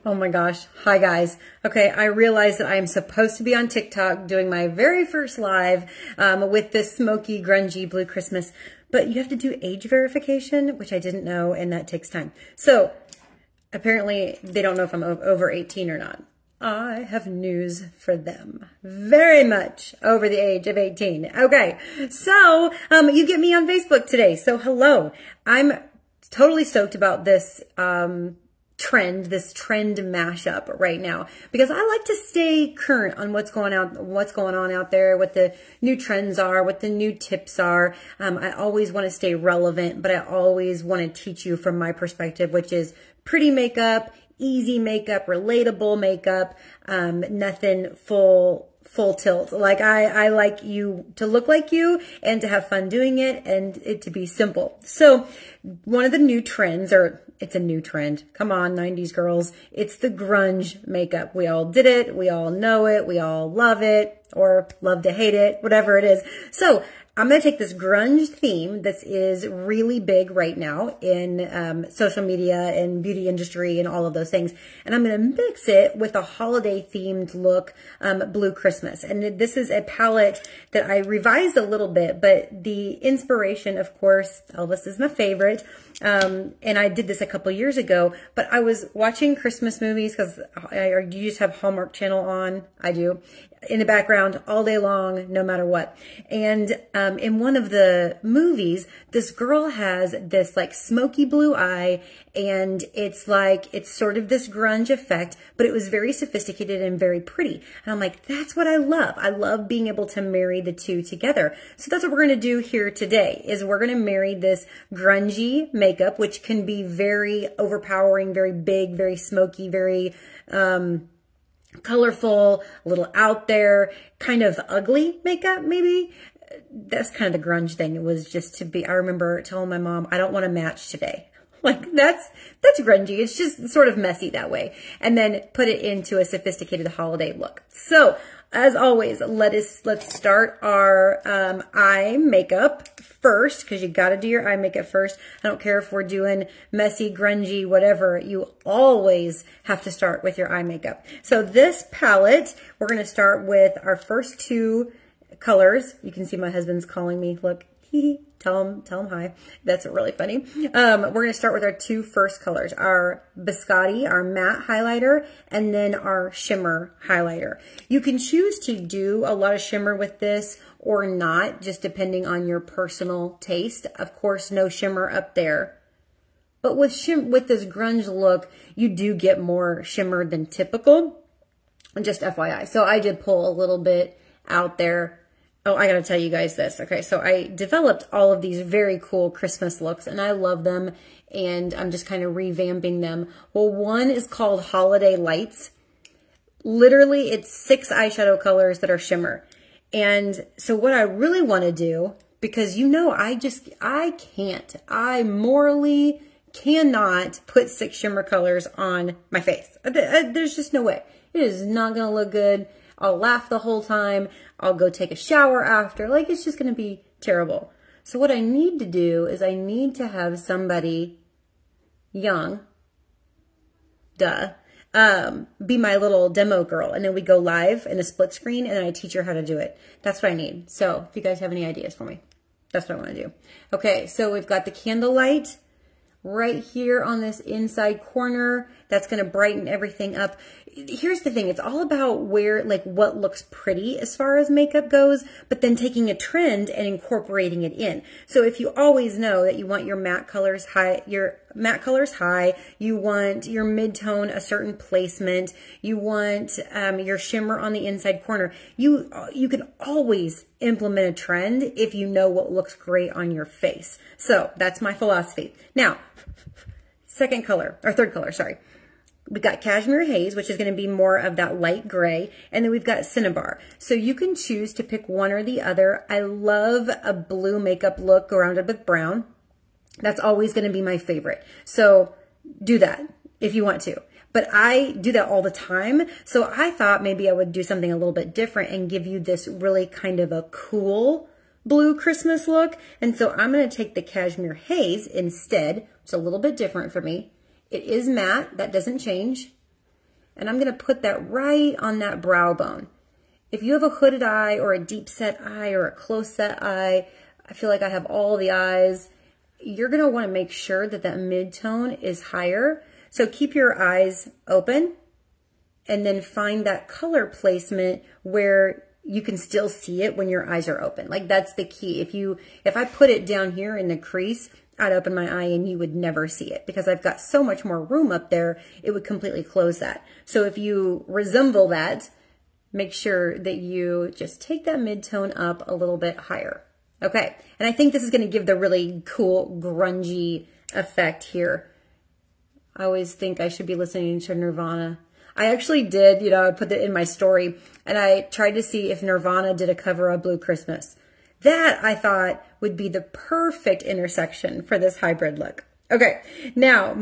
Oh my gosh. Hi guys. Okay, I realize that I am supposed to be on TikTok doing my very first live with this Smoky Grungy Blue Christmas, but you have to do age verification, which I didn't know, and that takes time. So apparently they don't know if I'm over 18 or not. I have news for them. Very much over the age of 18. Okay, so you get me on Facebook today. So hello. I'm totally stoked about this this trend mashup right now, because I like to stay current on what's going on out there, what the new trends are, what the new tips are. I always want to stay relevant, but I always want to teach you from my perspective, which is pretty makeup, easy makeup, relatable makeup, nothing full tilt. Like I like you to look like you and to have fun doing it and it to be simple. So one of the new trends, or it's a new trend. Come on, 90s girls. It's the grunge makeup. We all did it. We all know it. We all love it, or love to hate it, whatever it is. So I'm going to take this grunge theme that is really big right now in social media and beauty industry and all of those things, and I'm going to mix it with a holiday themed look, Blue Christmas. And this is a palette that I revised a little bit, but the inspiration, of course, Elvis is my favorite. And I did this a couple years ago, but I was watching Christmas movies because you just have Hallmark Channel on. I do. In the background all day long, no matter what. And in one of the movies, this girl has this like smoky blue eye, and it's sort of this grunge effect, but it was very sophisticated and very pretty. And I'm like, that's what I love. I love being able to marry the two together. So that's what we're going to do here today, is we're going to marry this grungy makeup, which can be very overpowering, very big, very smoky, very colorful, a little out there, kind of ugly makeup, maybe. That's kind of the grunge thing. It was just to be, I remember telling my mom, I don't want to match today. Like that's grungy. It's just sort of messy that way. And then put it into a sophisticated holiday look. So as always, let's start our eye makeup first, because you got to do your eye makeup first. I don't care if we're doing messy, grungy, whatever. You always have to start with your eye makeup. So this palette, we're going to start with our first two colors. You can see my husband's calling me. Look, tell him hi. That's really funny. We're going to start with our two first colors, our Biscotti, our matte highlighter, and then our shimmer highlighter. You can choose to do a lot of shimmer with this or not, just depending on your personal taste. Of course, no shimmer up there. But with this grunge look, you do get more shimmer than typical, just FYI. So I did pull a little bit out there. Oh, I gotta tell you guys this. Okay, so I developed all of these very cool Christmas looks, and I love them, and I'm just kind of revamping them. Well, one is called Holiday Lights. Literally, it's 6 eyeshadow colors that are shimmer. And so what I really want to do, because you know I morally cannot put 6 shimmer colors on my face. There's just no way. It is not gonna look good. I'll laugh the whole time. I'll go take a shower after. Like, it's just going to be terrible. So what I need to do is I need to have somebody young, be my little demo girl. And then we go live in a split screen and then I teach her how to do it. That's what I need. So if you guys have any ideas for me, that's what I want to do. Okay, so we've got the candlelight right here on this inside corner. That's going to brighten everything up. Here's the thing. It's all about what looks pretty as far as makeup goes, but then taking a trend and incorporating it in. So if you always know that you want your matte colors high, you want your mid-tone a certain placement, you want your shimmer on the inside corner, you can always implement a trend if you know what looks great on your face. So that's my philosophy. Now, third color, sorry. We got Cashmere Haze, which is going to be more of that light gray. And then we've got Cinnabar. So you can choose to pick one or the other. I love a blue makeup look surrounded with brown. That's always going to be my favorite. So do that if you want to. But I do that all the time. So I thought maybe I would do something a little bit different and give you this really kind of a cool blue Christmas look. And so I'm going to take the Cashmere Haze instead. It's a little bit different for me. It is matte. That doesn't change. And I'm going to put that right on that brow bone. If you have a hooded eye or a deep set eye or a close set eye, I feel like I have all the eyes, you're going to want to make sure that that mid-tone is higher. So keep your eyes open and then find that color placement where you can still see it when your eyes are open. Like that's the key. If I put it down here in the crease, I'd open my eye and you would never see it because I've got so much more room up there, it would completely close that. So if you resemble that, make sure that you just take that mid-tone up a little bit higher. Okay, and I think this is going to give the really cool grungy effect here. I always think I should be listening to Nirvana. I actually did, you know, I put that in my story, and I tried to see if Nirvana did a cover of Blue Christmas. That, I thought, would be the perfect intersection for this hybrid look. Okay, now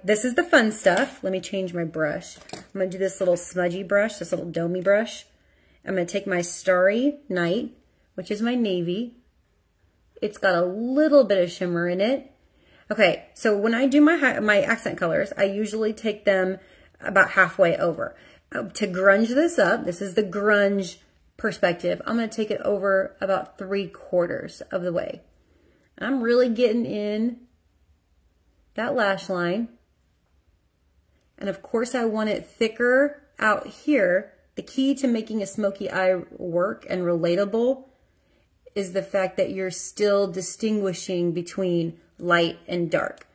this is the fun stuff. Let me change my brush. I'm going to do this little smudgy brush, this little domey brush. I'm going to take my Starry Night, which is my navy. It's got a little bit of shimmer in it. Okay, so when I do my accent colors, I usually take them about halfway over. To grunge this up, this is the grunge perspective, I'm going to take it over about 3/4 of the way. I'm really getting in that lash line. And of course I want it thicker out here. The key to making a smoky eye work and relatable is the fact that you're still distinguishing between light and dark.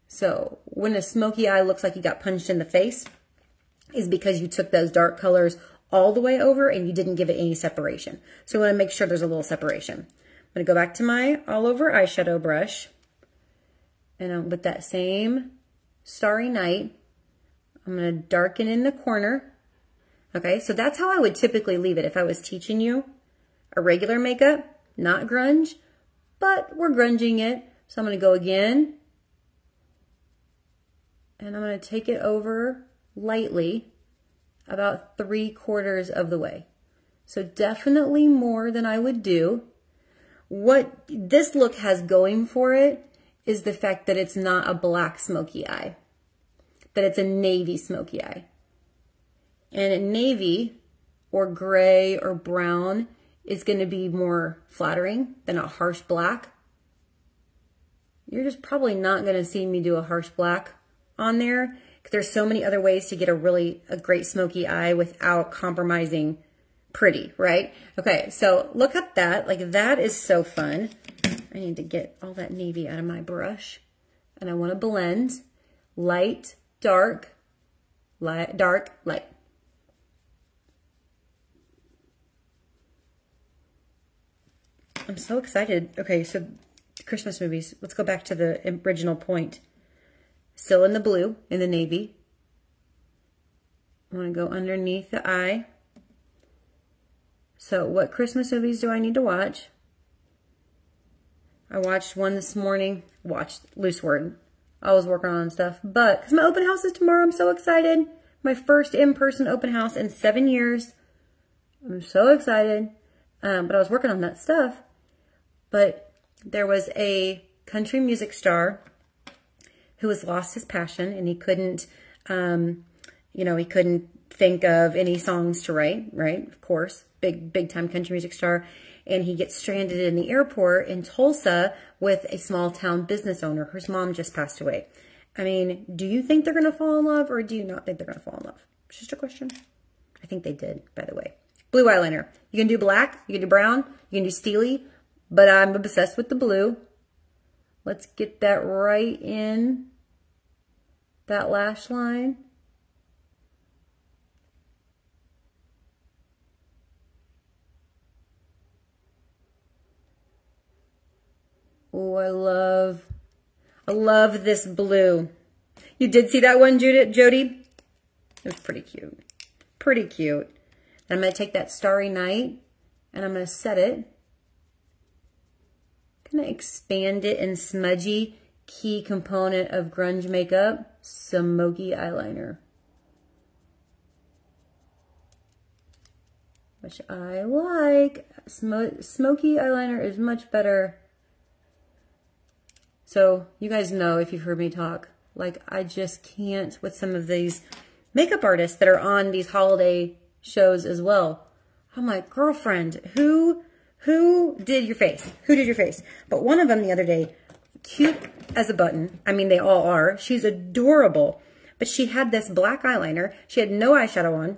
So when a smoky eye looks like you got punched in the face is because you took those dark colors all the way over and you didn't give it any separation. So I want to make sure there's a little separation. I'm going to go back to my all over eyeshadow brush and with that same Starry Night, I'm going to darken in the corner. Okay, so that's how I would typically leave it if I was teaching you a regular makeup. Not grunge, but we're grunging it. So I'm going to go again. And I'm going to take it over lightly about 3/4 of the way. So definitely more than I would do. What this look has going for it is the fact that it's not a black smoky eye, that it's a navy smoky eye. And a navy or gray or brown is going to be more flattering than a harsh black. You're just probably not going to see me do a harsh black on there because there's so many other ways to get a great smoky eye without compromising pretty, right? Okay, so look at that. Like that is so fun. I need to get all that navy out of my brush. And I want to blend light, dark, light, dark, light. I'm so excited. Okay, so Christmas movies. Let's go back to the original point. Still in the blue, in the navy. I want to go underneath the eye. So what Christmas movies do I need to watch? I watched one this morning. Watched, loose word. I was working on stuff. But, because my open house is tomorrow, I'm so excited. My first in-person open house in 7 years. I'm so excited. But I was working on that stuff. But there was a country music star who has lost his passion and he couldn't, he couldn't think of any songs to write, right? Of course, big time country music star. And he gets stranded in the airport in Tulsa with a small town business owner whose mom just passed away. I mean, do you think they're going to fall in love or do you not think they're going to fall in love? It's just a question. I think they did, by the way. Blue eyeliner. You can do black, you can do brown, you can do steely, but I'm obsessed with the blue. Let's get that right in that lash line. Oh, I love this blue. You did see that one, Jody? It was pretty cute. Pretty cute. And I'm going to take that Starry Night and I'm going to set it. I'm going to expand it in smudgy, key component of grunge makeup, Smoky eyeliner. Which I like. Smoky eyeliner is much better. So you guys know if you've heard me talk, like I just can't with some of these makeup artists that are on these holiday shows as well. I'm like, girlfriend, who did your face? Who did your face? But one of them the other day, cute as a button. I mean, they all are. She's adorable. But she had this black eyeliner. She had no eyeshadow on,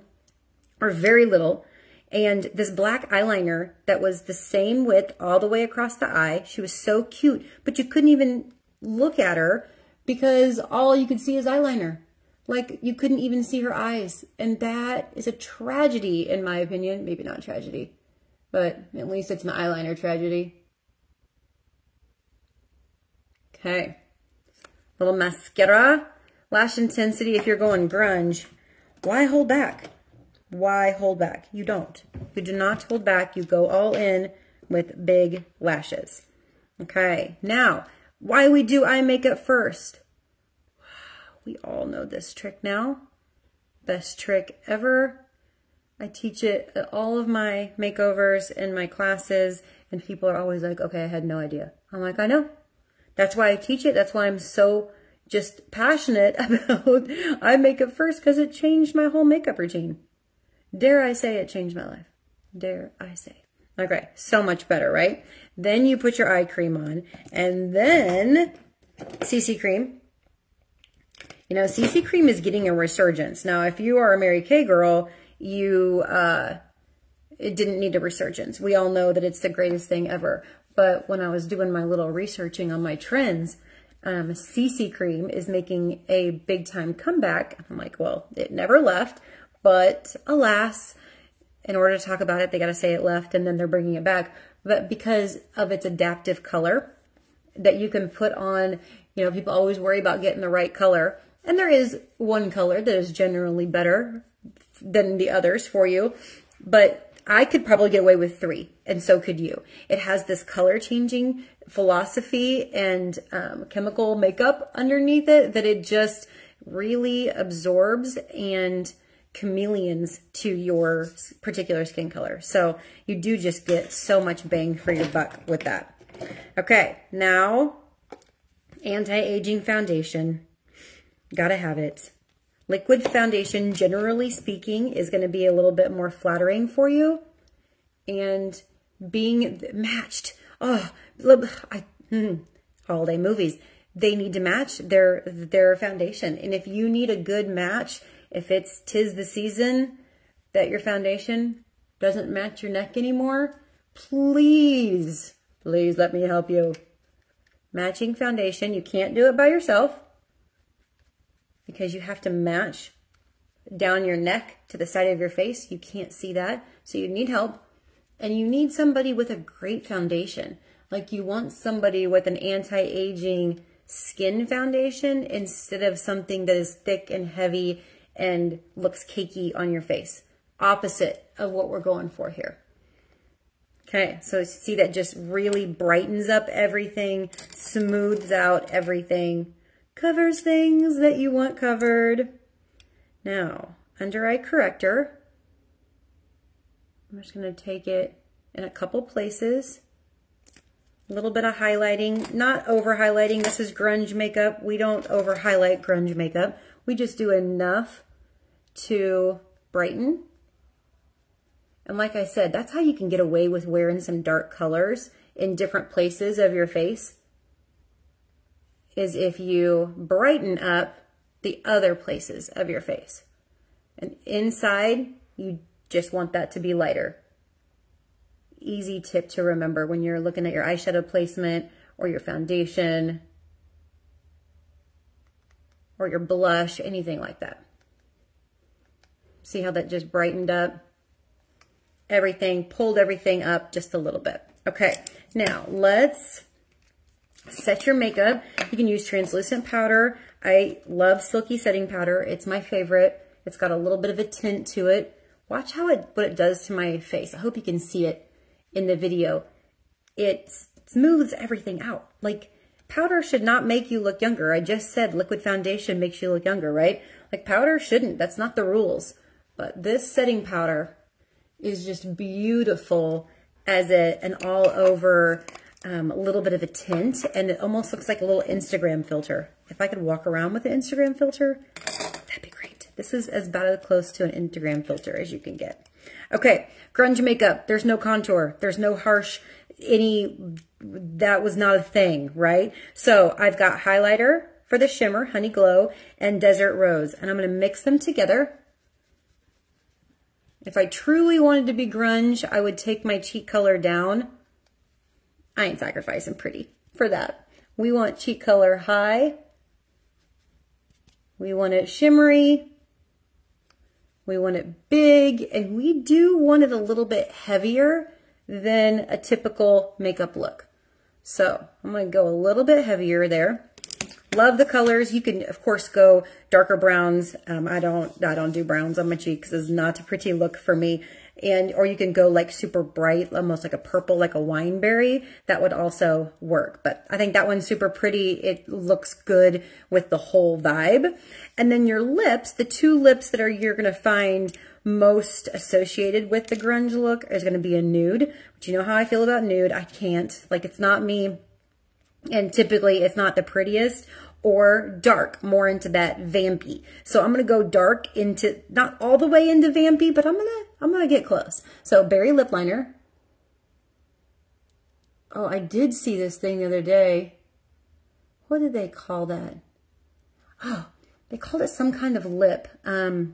or very little. And this black eyeliner that was the same width all the way across the eye. She was so cute, but you couldn't even look at her because all you could see is eyeliner. Like, you couldn't even see her eyes. And that is a tragedy, in my opinion. Maybe not tragedy, but at least it's an eyeliner tragedy. Okay. Little mascara. Lash intensity, if you're going grunge, why hold back? Why hold back? You don't. You do not hold back. You go all in with big lashes. Okay. Now, why we do eye makeup first? We all know this trick now. Best trick ever. I teach it at all of my makeovers and my classes, and people are always like, okay, I had no idea. I'm like, I know. That's why I teach it. That's why I'm so just passionate about eye makeup first, because it changed my whole makeup routine. Dare I say it changed my life. Dare I say. Okay, so much better, right? Then you put your eye cream on, and then CC cream. You know, CC cream is getting a resurgence. Now, if you are a Mary Kay girl, it didn't need a resurgence. We all know that it's the greatest thing ever. But when I was doing my little researching on my trends, CC cream is making a big time comeback. I'm like, well, it never left, but alas, in order to talk about it, they got to say it left, and then they're bringing it back. But because of its adaptive color that you can put on, you know, people always worry about getting the right color. And there is one color that is generally better than the others for you, but I could probably get away with 3, and so could you. It has this color changing philosophy and chemical makeup underneath it that it just really absorbs and chameleons to your particular skin color. So you do just get so much bang for your buck with that. Okay, now anti-aging foundation. Gotta have it. Liquid foundation, generally speaking, is going to be a little bit more flattering for you. And being matched. Oh, holiday movies. They need to match their foundation. And if you need a good match, if it's 'tis the season that your foundation doesn't match your neck anymore, please let me help you. Matching foundation. You can't do it by yourself, because you have to match down your neck to the side of your face. You can't see that. So you need help. And you need somebody with a great foundation. Like, you want somebody with an anti-aging skin foundation instead of something that is thick and heavy and looks cakey on your face. Opposite of what we're going for here. Okay, so see, that just really brightens up everything, smooths out everything, covers things that you want covered. Now, under eye corrector, I'm just going to take it in a couple places. A little bit of highlighting, not over highlighting. This is grunge makeup. We don't over highlight grunge makeup. We just do enough to brighten. And like I said, that's how you can get away with wearing some dark colors in different places of your face, is if you brighten up the other places of your face. And inside, you just want that to be lighter. Easy tip to remember when you're looking at your eyeshadow placement or your foundation or your blush, anything like that. See how that just brightened up everything, pulled everything up just a little bit. Okay, now let's set your makeup. You can use translucent powder. I love silky setting powder. It's my favorite. It's got a little bit of a tint to it. Watch what it does to my face. I hope you can see it in the video. It smooths everything out. Like, powder should not make you look younger. I just said liquid foundation makes you look younger, right? Like, powder shouldn't. That's not the rules. But this setting powder is just beautiful as an all-over little bit of a tint, and it almost looks like a little Instagram filter. If I could walk around with an Instagram filter, that'd be great. This is as about close to an Instagram filter as you can get. Okay, grunge makeup. There's no contour. There's no harsh, that was not a thing, right? So I've got highlighter for the shimmer, Honey Glow, and Desert Rose. And I'm going to mix them together. If I truly wanted to be grunge, I would take my cheek color down. I ain't sacrificing pretty for that. We want cheek color high. We want it shimmery. We want it big. And we do want it a little bit heavier than a typical makeup look. So I'm going to go a little bit heavier there. Love the colors. You can, of course, go darker browns. I don't do browns on my cheeks. It's not a pretty look for me. Or you can go like super bright, almost like a purple, like a wineberry. That would also work. But I think that one's super pretty. It looks good with the whole vibe. And then your lips, the two lips that you're going to find most associated with the grunge look is going to be a nude. But you know how I feel about nude. I can't. Like, it's not me. And typically it's not the prettiest, or dark, more into that vampy. So I'm going to go dark into, not all the way into vampy, but I'm going to get close. So berry lip liner. Oh, I did see this thing the other day. What did they call that? Oh, they called it some kind of lip. Oh,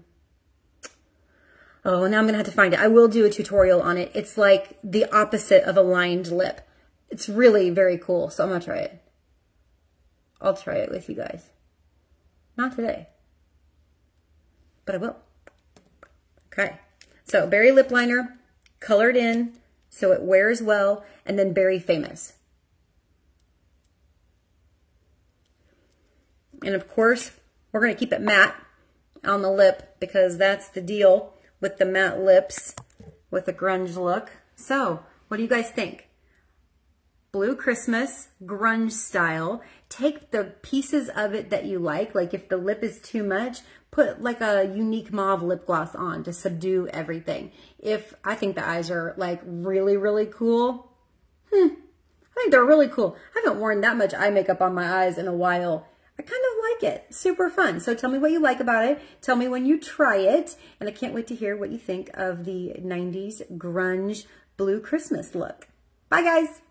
now I'm going to have to find it. I will do a tutorial on it. It's like the opposite of a lined lip. It's really very cool, so I'm going to try it. I'll try it with you guys. Not today, but I will. Okay, so berry lip liner, colored in, so it wears well, and then Berry Famous. And of course, we're going to keep it matte on the lip because that's the deal with the matte lips with the grunge look. So, what do you guys think? Blue Christmas, grunge style. Take the pieces of it that you like if the lip is too much, put like a unique mauve lip gloss on to subdue everything. I think the eyes are like really, really cool. I think they're really cool. I haven't worn that much eye makeup on my eyes in a while. I kind of like it. Super fun. So tell me what you like about it. Tell me when you try it. And I can't wait to hear what you think of the 90s grunge Blue Christmas look. Bye, guys.